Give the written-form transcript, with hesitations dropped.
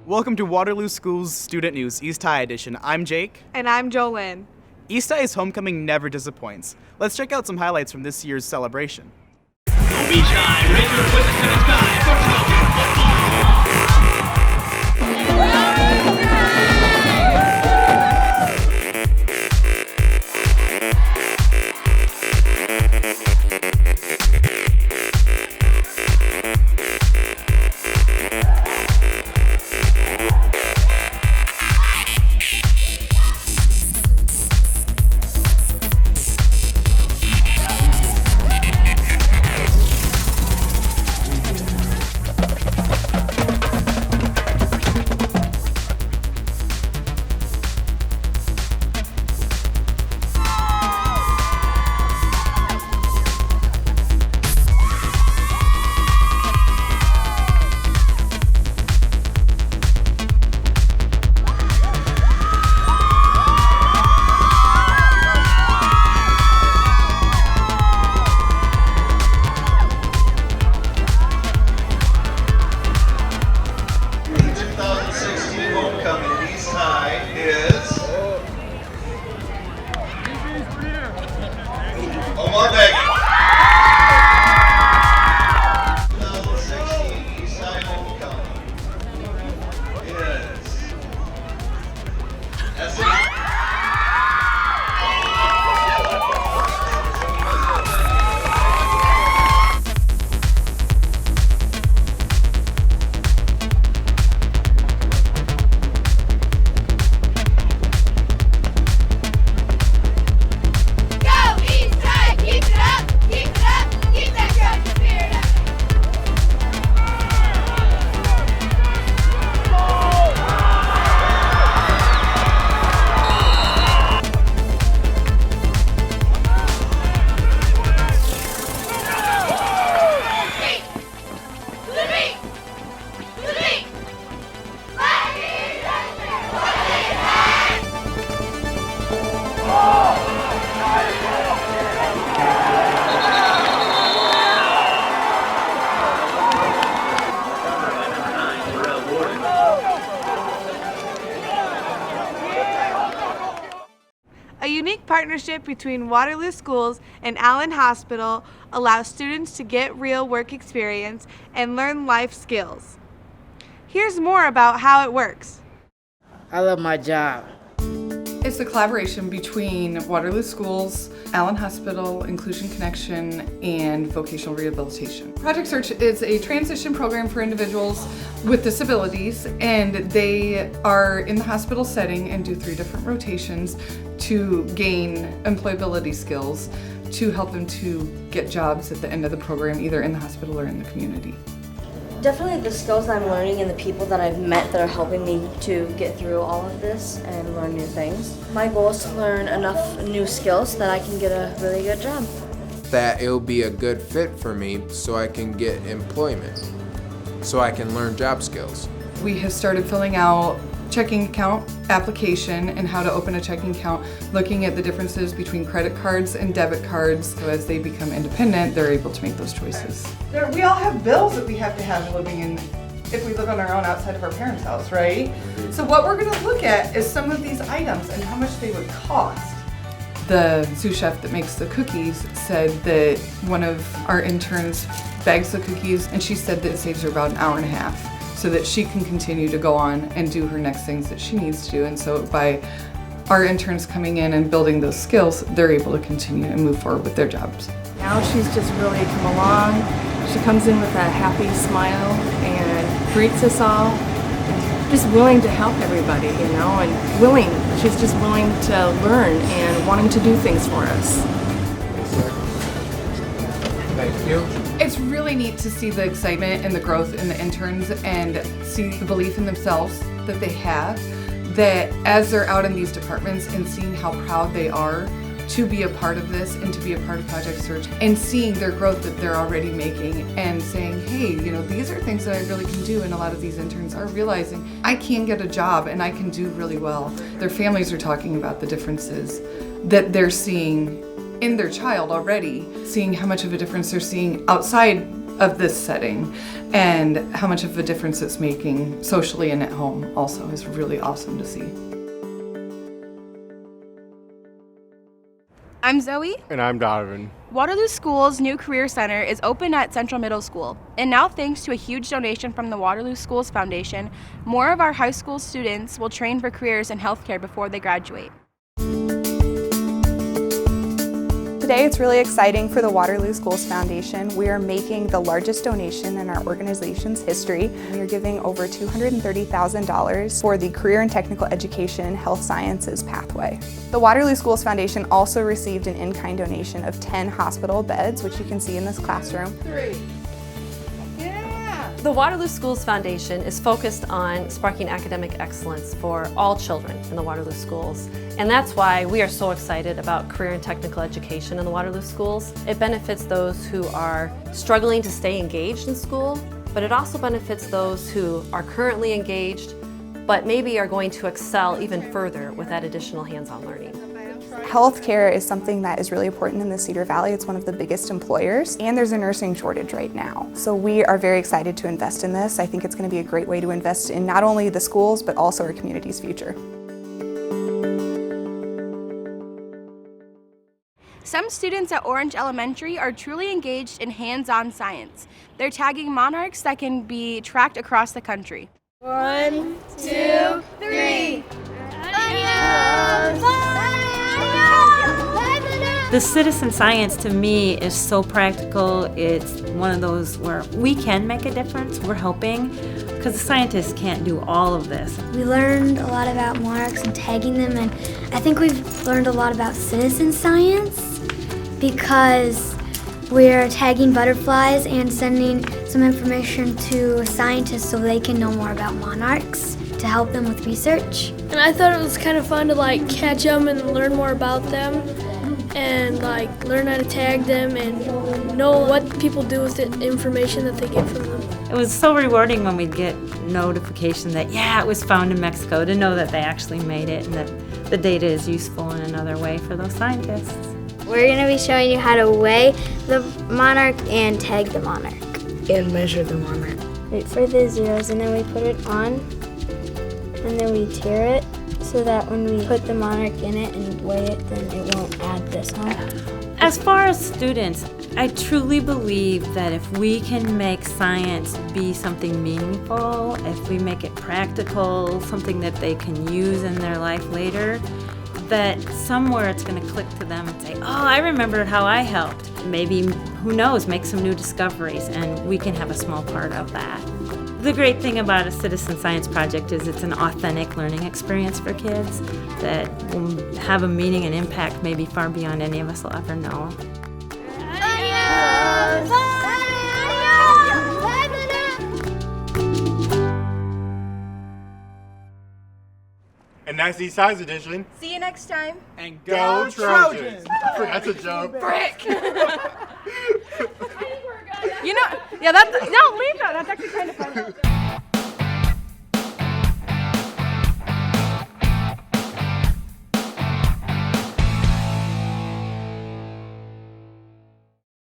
Welcome to Waterloo School's Student News East High Edition. I'm Jake. And I'm Jolynn. East High's homecoming never disappoints. Let's check out some highlights from this year's celebration. Be shy, raise your voices to the sky. Monarch. 2016 East High homecoming is A unique partnership between Waterloo Schools and Allen Hospital allows students to get real work experience and learn life skills. Here's more about how it works. I love my job. It's a collaboration between Waterloo Schools, Allen Hospital, Inclusion Connection, and Vocational Rehabilitation. Project Search is a transition program for individuals with disabilities, and they are in the hospital setting and do 3 different rotations to gain employability skills to help them to get jobs at the end of the program, either in the hospital or in the community. Definitely the skills I'm learning and the people that I've met that are helping me to get through all of this and learn new things. My goal is to learn enough new skills that I can get a really good job. That it'll be a good fit for me so I can get employment, so I can learn job skills. We have started filling out checking account application and how to open a checking account, looking at the differences between credit cards and debit cards. So as they become independent, they're able to make those choices. We all have bills that we have to have living in, if we live on our own outside of our parents' house, right? So what we're going to look at is some of these items and how much they would cost. The sous chef that makes the cookies said that one of our interns bags the cookies, and she said that it saves her about an hour and a half, so that she can continue to go on and do her next things that she needs to do. And so by our interns coming in and building those skills, they're able to continue and move forward with their jobs. Now she's just really come along. She comes in with a happy smile and greets us all. Just willing to help everybody, you know, and willing. She's just willing to learn and wanting to do things for us. Thank you. It's really neat to see the excitement and the growth in the interns and see the belief in themselves that they have, that as they're out in these departments and seeing how proud they are to be a part of this and to be a part of Project Search and seeing their growth that they're already making and saying, hey, you know, these are things that I really can do. And a lot of these interns are realizing I can get a job and I can do really well. Their families are talking about the differences that they're seeing in their child already, seeing how much of a difference they're seeing outside of this setting, And how much of a difference it's making socially and at home also is really awesome to see. I'm Zoe. And I'm Donovan. Waterloo School's new Career Center is open at Central Middle School. And now, thanks to a huge donation from the Waterloo Schools Foundation, more of our high school students will train for careers in healthcare before they graduate. Today it's really exciting for the Waterloo Schools Foundation. We are making the largest donation in our organization's history. We are giving over $230,000 for the Career and Technical Education Health Sciences pathway. The Waterloo Schools Foundation also received an in-kind donation of 10 hospital beds, which you can see in this classroom. The Waterloo Schools Foundation is focused on sparking academic excellence for all children in the Waterloo Schools. And that's why we are so excited about career and technical education in the Waterloo Schools. It benefits those who are struggling to stay engaged in school, but it also benefits those who are currently engaged, but maybe are going to excel even further with that additional hands-on learning. Healthcare is something that is really important in the Cedar Valley. It's one of the biggest employers, and there's a nursing shortage right now. So we are very excited to invest in this. I think it's going to be a great way to invest in not only the schools, but also our community's future. Some students at Orange Elementary are truly engaged in hands-on science. They're tagging monarchs that can be tracked across the country. 1, 2, 3. The citizen science to me is so practical. It's one of those where we can make a difference. We're helping because the scientists can't do all of this. We learned a lot about monarchs and tagging them, and I think we've learned a lot about citizen science because we're tagging butterflies and sending some information to scientists so they can know more about monarchs to help them with research. And I thought it was kind of fun to catch them and learn more about them and learn how to tag them and know what people do with the information that they get from them. It was so rewarding when we'd get notification that, yeah, it was found in Mexico, to know that they actually made it and that the data is useful in another way for those scientists. We're going to be showing you how to weigh the monarch and tag the monarch. And measure the monarch. Wait for the zeros, and then we put it on, and then we tear it so that when we put the monarch in it and weigh it, then it won't add this on. As far as students, I truly believe that if we can make science be something meaningful, if we make it practical, something that they can use in their life later, that somewhere it's going to click to them and say, oh, I remembered how I helped. Maybe, who knows, make some new discoveries, and we can have a small part of that. The great thing about a citizen science project is it's an authentic learning experience for kids that will have a meaning and impact maybe far beyond any of us will ever know. And that's Eastside's edition. See you next time. And Go Trojans! That's a joke. Frick! You know, yeah, no, leave that. That's actually kind of funny.